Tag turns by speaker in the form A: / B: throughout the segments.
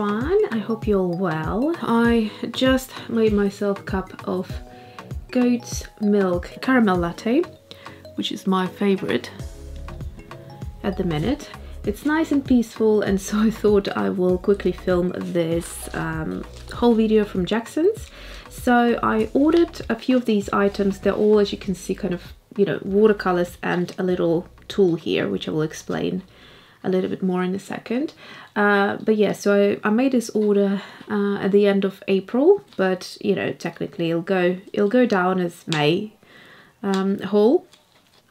A: everyone, I hope you're all well. I just made myself a cup of goat's milk caramel latte, which is my favorite at the minute. It's nice and peaceful, and so I thought I will quickly film this whole video from Jackson's. So I ordered a few of these items. They're all, as you can see, kind of, you know, watercolors and a little tool here, which I will explain a little bit more in a second. But yeah, so I made this order at the end of April, but you know, technically it'll go down as May haul.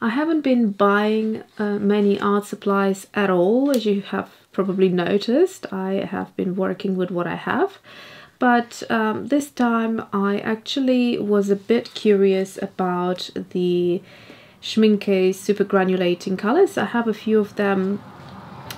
A: I haven't been buying many art supplies at all, as you have probably noticed. I have been working with what I have, but this time I actually was a bit curious about the Schmincke Super Granulating colors. I have a few of them,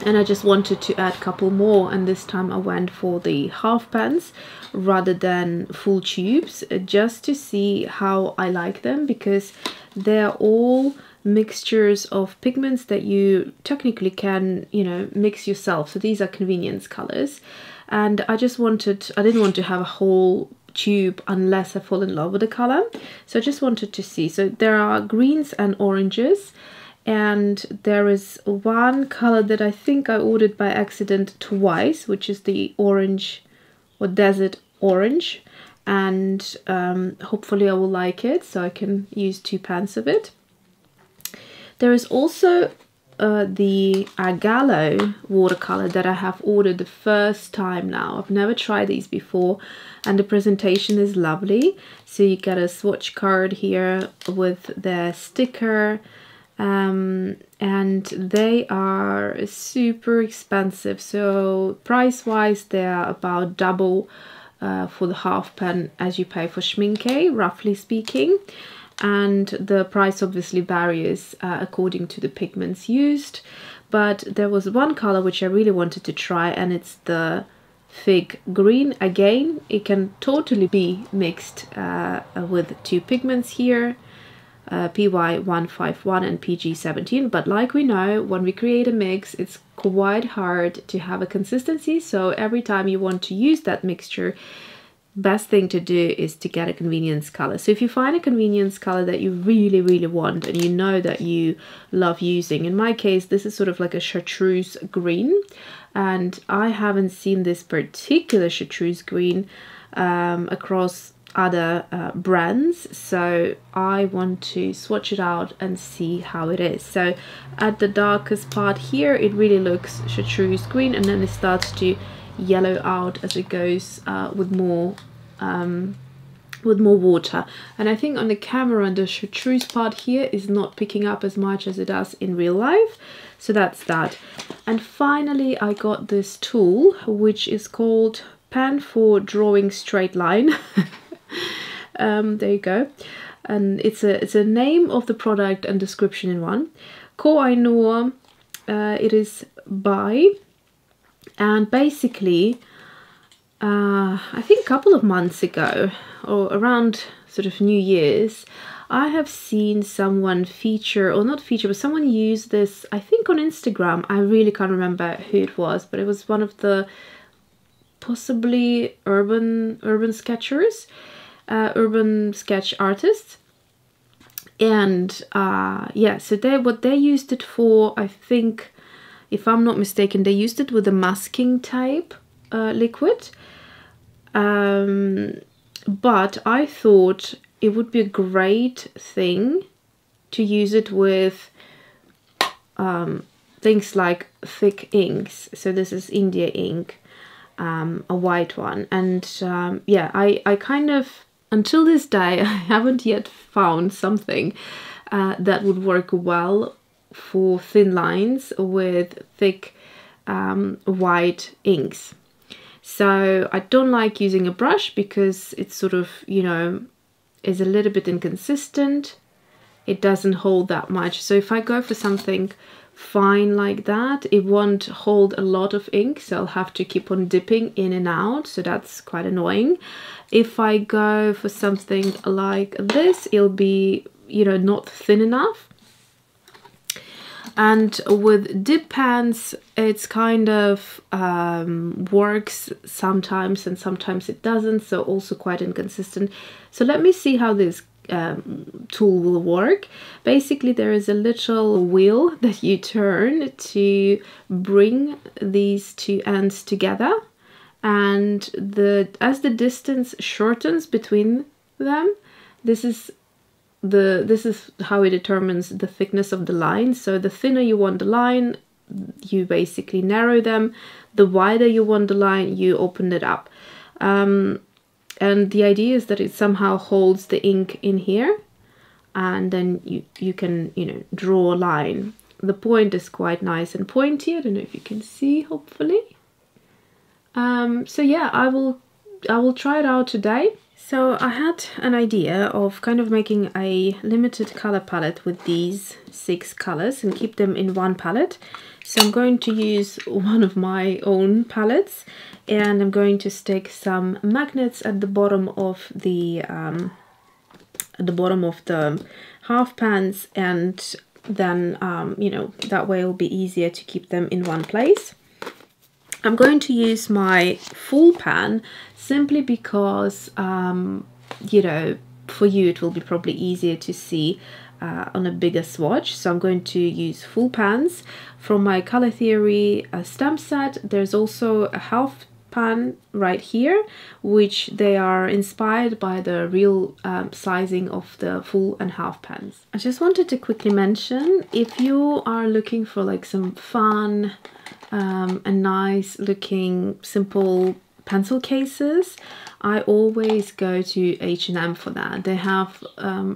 A: and I just wanted to add a couple more, and this time I went for the half pens rather than full tubes, just to see how I like them, because they're all mixtures of pigments that you technically can, you know, mix yourself. So these are convenience colors, and I didn't want to have a whole tube unless I fall in love with the color. So I just wanted to see. So there are greens and oranges, and there is one color that I think I ordered by accident twice, which is the orange or desert orange, and hopefully I will like it, so I can use 2 pans of it. There is also the Agallo watercolor that I have ordered the first time now. I've never tried these before, and the presentation is lovely. So you get a swatch card here with their sticker, and they are super expensive. So price wise they're about double for the half pen as you pay for Schmincke, roughly speaking, and the price obviously varies according to the pigments used. But there was one color which I really wanted to try, and it's the fig green. Again, it can totally be mixed with 2 pigments here, PY151 and PG17, but like we know, when we create a mix, it's quite hard to have a consistency. So every time you want to use that mixture, best thing to do is to get a convenience color. So if you find a convenience color that you really want and you know that you love using, in my case this is sort of like a chartreuse green, and I haven't seen this particular chartreuse green across other brands, so I want to swatch it out and see how it is. So at the darkest part here it really looks chartreuse green, and then it starts to yellow out as it goes with more water. And I think on the camera the chartreuse part here is not picking up as much as it does in real life. So that's that. And finally I got this tool which is called Pen for Drawing Straight Line. There you go, and it's a name of the product and description in one. Ko Ainur it is by, and basically I think a couple of months ago, or around sort of New Year's, I have seen someone feature, or not feature, but someone use this, I think on Instagram. I really can't remember who it was, but it was one of the possibly urban sketchers, urban sketch artists. And yeah, so what they used it for, I think, if I'm not mistaken, they used it with a masking tape liquid, but I thought it would be a great thing to use it with things like thick inks. So this is India ink, a white one, and yeah, I kind of, until this day, I haven't yet found something that would work well for thin lines with thick white inks. So I don't like using a brush because it's sort of, you know, is a little bit inconsistent. It doesn't hold that much. So if I go for something fine like that, it won't hold a lot of ink, so I'll have to keep on dipping in and out, so that's quite annoying. If I go for something like this, it'll be, you know, not thin enough. And with dip pens, it's kind of works sometimes and sometimes it doesn't, so also quite inconsistent. So let me see how this tool will work. Basically, there is a little wheel that you turn to bring these two ends together, and as the distance shortens between them, this is how it determines the thickness of the line. So the thinner you want the line, you basically narrow them. The wider you want the line, you open it up. And the idea is that it somehow holds the ink in here, and then you can, you know, draw a line. The point is quite nice and pointy. I don't know if you can see, hopefully. So yeah, I will try it out today. So I had an idea of kind of making a limited color palette with these 6 colors and keep them in one palette. So I'm going to use one of my own palettes, and I'm going to stick some magnets at the bottom of the half pans, and then you know, that way it will be easier to keep them in one place. I'm going to use my full pan simply because, you know, for you it will be probably easier to see on a bigger swatch. So I'm going to use full pans from my Color Theory stamp set. There's also a half pan right here, which they are inspired by the real sizing of the full and half pans. I just wanted to quickly mention, if you are looking for like some fun and nice looking simple pencil cases, I always go to H&M for that. They have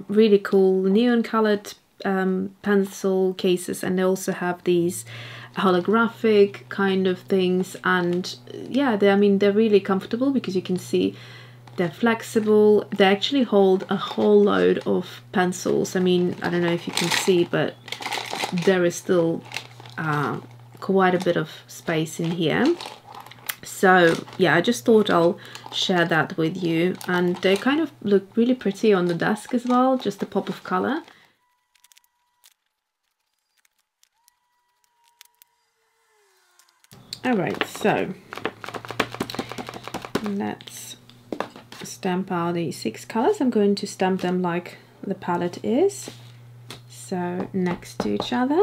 A: really cool neon colored pencil cases, and they also have these holographic kind of things, and yeah, I mean, they're really comfortable because you can see they're flexible. They actually hold a whole load of pencils. I mean, I don't know if you can see, but there is still quite a bit of space in here. So yeah, I just thought I'll share that with you, and they kind of look really pretty on the desk as well, just a pop of color. Alright, so let's stamp out the 6 colors. I'm going to stamp them like the palette is, so next to each other.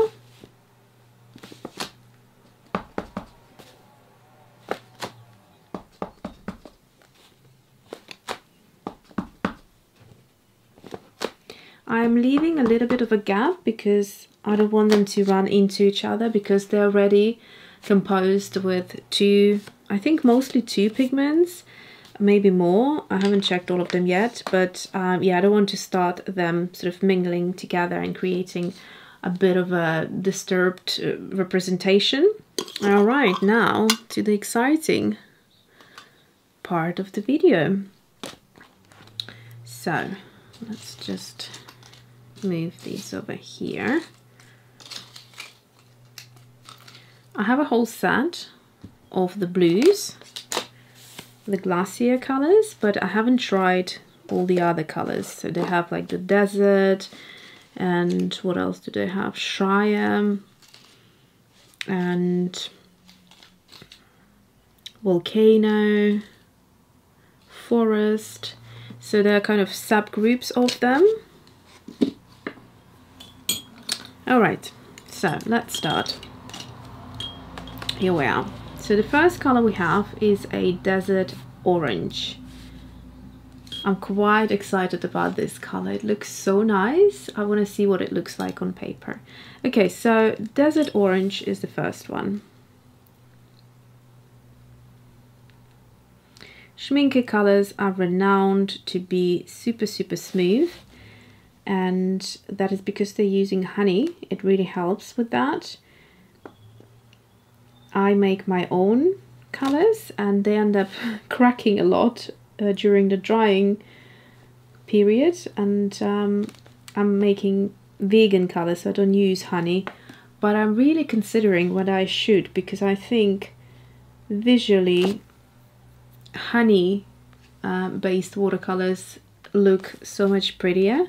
A: I'm leaving a little bit of a gap because I don't want them to run into each other, because they're already composed with 2, I think mostly 2 pigments, maybe more. I haven't checked all of them yet, but yeah, I don't want to start them sort of mingling together and creating a bit of a disturbed representation. All right, now to the exciting part of the video. So let's just move these over here. I have a whole set of the blues, the glacier colors, but I haven't tried all the other colors. So they have like the desert, and what else do they have? Shire and volcano, forest. So there are kind of subgroups of them. All right, so let's start. Here we are. So the first color we have is a desert orange. I'm quite excited about this color. It looks so nice. I want to see what it looks like on paper. Okay, so desert orange is the first one. Schmincke colors are renowned to be super smooth, and that is because they're using honey. It really helps with that. I make my own colors and they end up cracking a lot during the drying period, and I'm making vegan colors, so I don't use honey, but I'm really considering whether I should, because I think visually honey based watercolors look so much prettier.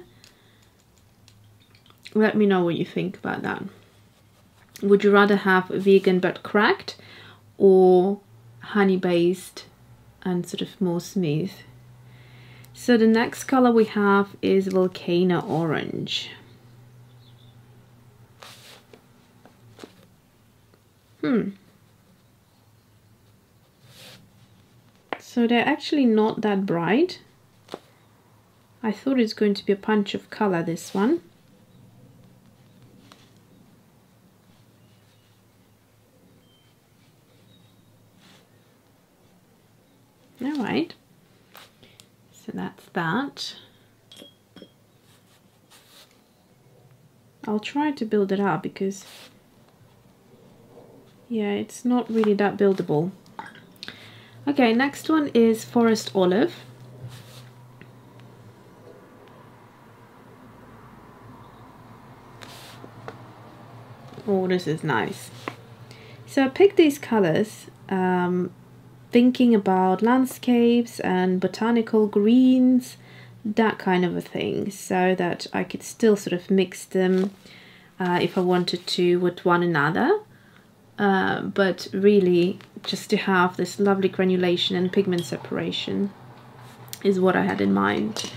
A: Let me know what you think about that. Would you rather have vegan but cracked, or honey based and sort of more smooth? So the next color we have is Volcano Orange. So they're actually not that bright. I thought it's going to be a punch of color, this one. All right. So that's that. I'll try to build it up because, yeah, it's not really that buildable. Okay, next one is Forest Olive. Oh, this is nice. So I picked these colors thinking about landscapes and botanical greens, that kind of a thing, so that I could still sort of mix them if I wanted to with one another, but really just to have this lovely granulation and pigment separation is what I had in mind.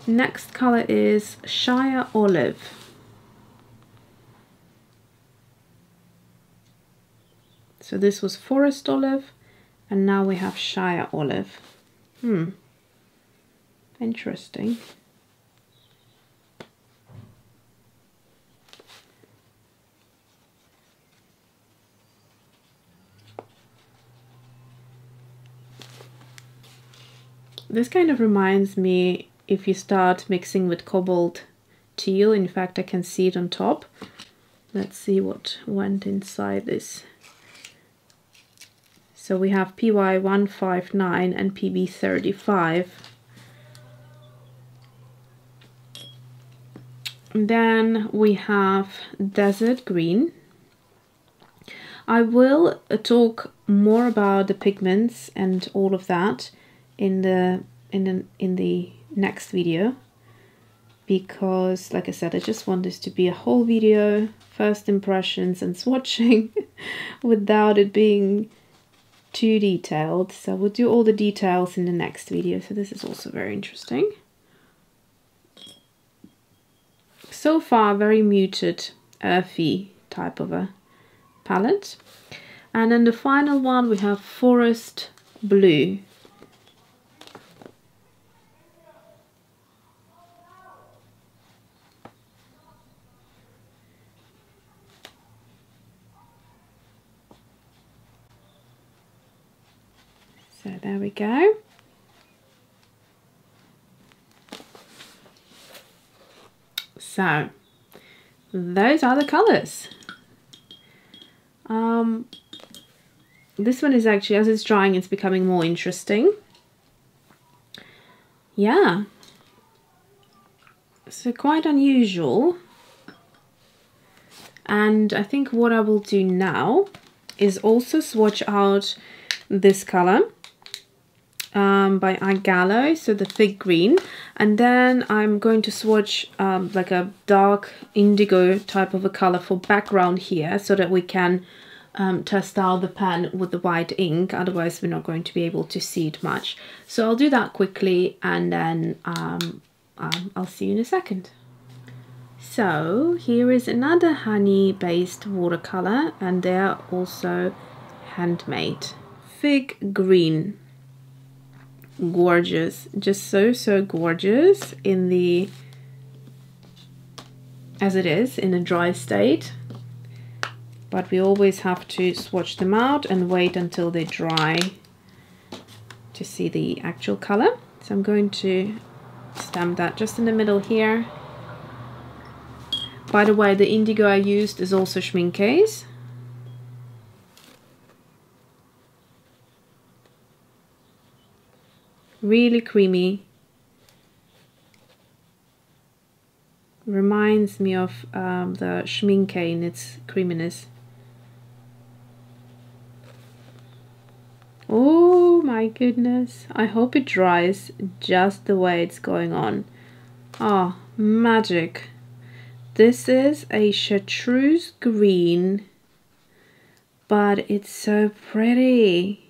A: Next color is Shire Olive. So this was Forest Olive, and now we have Shire Olive. Interesting. This kind of reminds me, if you start mixing with cobalt teal, in fact I can see it on top. Let's see what went inside this. So we have PY159 and PB35. And then we have Desert Green. I will talk more about the pigments and all of that in the next video, because like I said, I just want this to be a whole video, first impressions and swatching without it being too detailed. So we'll do all the details in the next video. So this is also very interesting. So far very muted, earthy type of a palette. And then the final one we have Forest Blue. So there we go. So those are the colors. This one is actually, as it's drying, it's becoming more interesting. Yeah. So quite unusual. And I think what I will do now is also swatch out this color by Agallo, so the thick green, and then I'm going to swatch like a dark indigo type of a color for background here, so that we can test out the pen with the white ink, otherwise we're not going to be able to see it much. So I'll do that quickly, and then I'll see you in a second. So here is another honey based watercolor, and they're also handmade. Fig green. Gorgeous, just so gorgeous in the, as it is in a dry state, but we always have to swatch them out and wait until they dry to see the actual color. So I'm going to stamp that just in the middle here. By the way, the indigo I used is also Schmincke's. Really creamy. Reminds me of the Schmincke in its creaminess. Oh my goodness. I hope it dries just the way it's going on. Oh, magic. This is a chartreuse green but it's so pretty.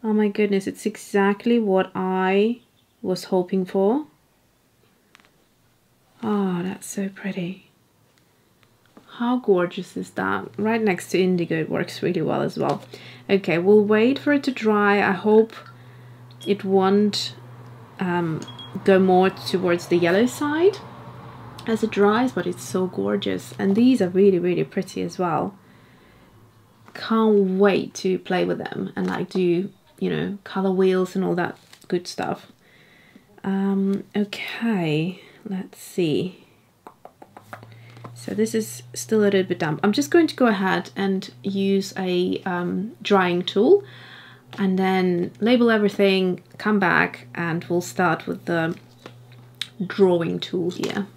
A: Oh my goodness, it's exactly what I was hoping for. Oh, that's so pretty. How gorgeous is that? Right next to indigo, it works really well as well. Okay, we'll wait for it to dry. I hope it won't go more towards the yellow side as it dries, but it's so gorgeous. And these are really, really pretty as well. Can't wait to play with them and like do, you know, color wheels and all that good stuff. Okay, let's see. So this is still a little bit damp. I'm just going to go ahead and use a drying tool and then label everything, come back, and we'll start with the drawing tool here.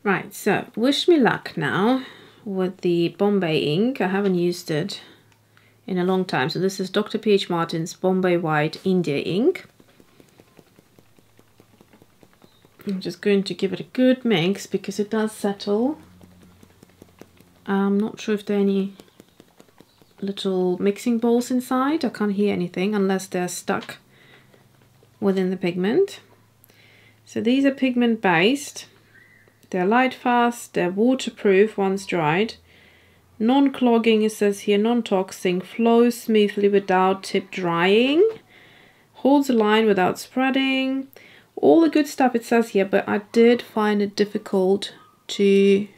A: Right, so wish me luck now with the Bombay ink. I haven't used it in a long time. So this is Dr. P.H. Martin's Bombay White India ink. I'm just going to give it a good mix because it does settle. I'm not sure if there are any little mixing bowls inside. I can't hear anything unless they're stuck within the pigment. So these are pigment based. They're light fast, they're waterproof once dried. Non-clogging, it says here, non-toxic, flows smoothly without tip drying. Holds a line without spreading. All the good stuff it says here, but I did find it difficult to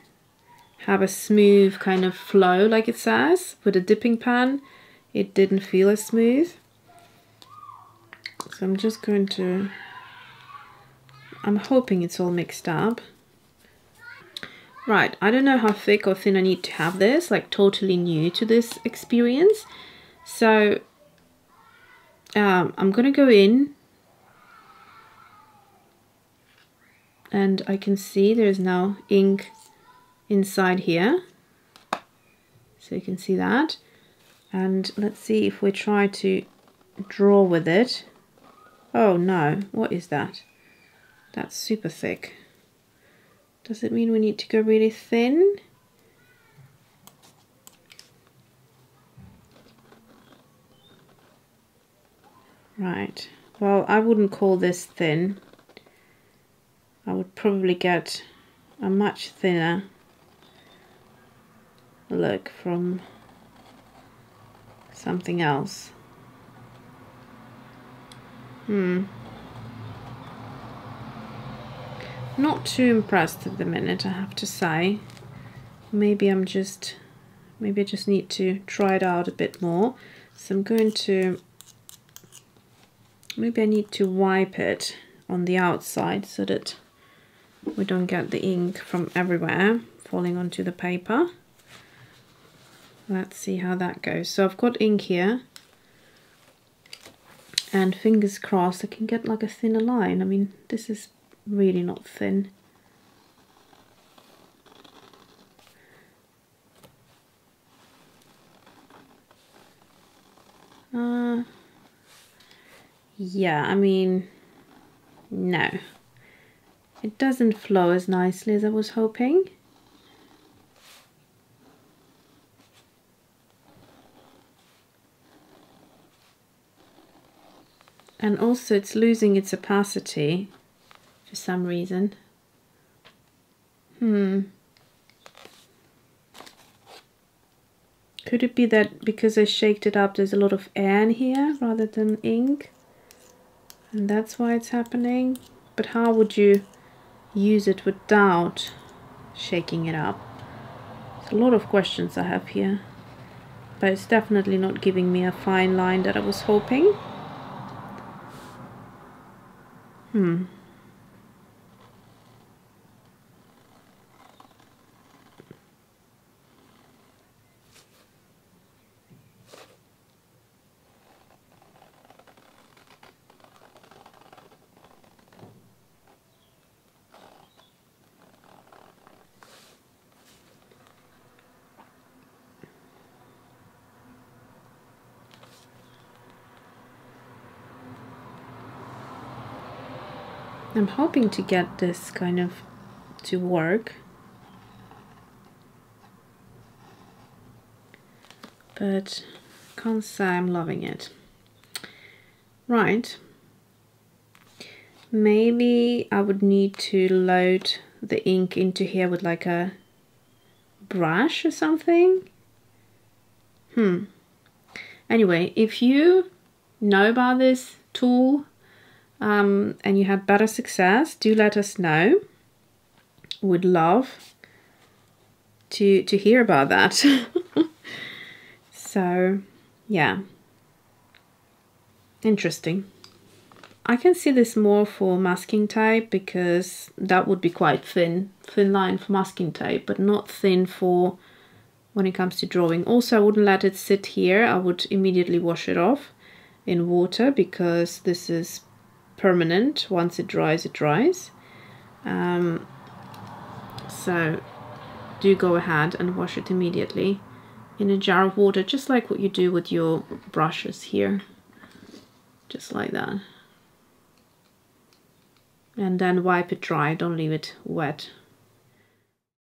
A: have a smooth kind of flow like it says. With a dipping pan, it didn't feel as smooth. So I'm just going to, I'm hoping it's all mixed up. Right, I don't know how thick or thin I need to have this, like totally new to this experience. So I'm gonna go in and I can see there's now ink inside here. So you can see that. And let's see if we try to draw with it. Oh no, what is that? That's super thick. Does it mean we need to go really thin? Right, well, I wouldn't call this thin. I would probably get a much thinner look from something else. Not too impressed at the minute, I have to say. Maybe I just need to try it out a bit more. So I'm going to, maybe I need to wipe it on the outside so that we don't get the ink from everywhere falling onto the paper. Let's see how that goes. So I've got ink here, and fingers crossed I can get like a thinner line. I mean, this is really not thin. Yeah, I mean, no. It doesn't flow as nicely as I was hoping. And also it's losing its opacity for some reason. Could it be that because I shaked it up there's a lot of air in here rather than ink? And that's why it's happening? But how would you use it without shaking it up? There's a lot of questions I have here. But it's definitely not giving me a fine line that I was hoping. I'm hoping to get this kind of to work. but can't say I'm loving it. Right. Maybe I would need to load the ink into here with like a brush or something. Anyway, if you know about this tool and you had better success, do let us know. Would love to hear about that. So yeah, interesting. I can see this more for masking tape, because that would be quite thin line for masking tape, but not thin for when it comes to drawing. Also, I wouldn't let it sit here. I would immediately wash it off in water, because this is permanent. Once it dries, it dries. So do go ahead and wash it immediately in a jar of water, just like what you do with your brushes here. Just like that. And then wipe it dry, don't leave it wet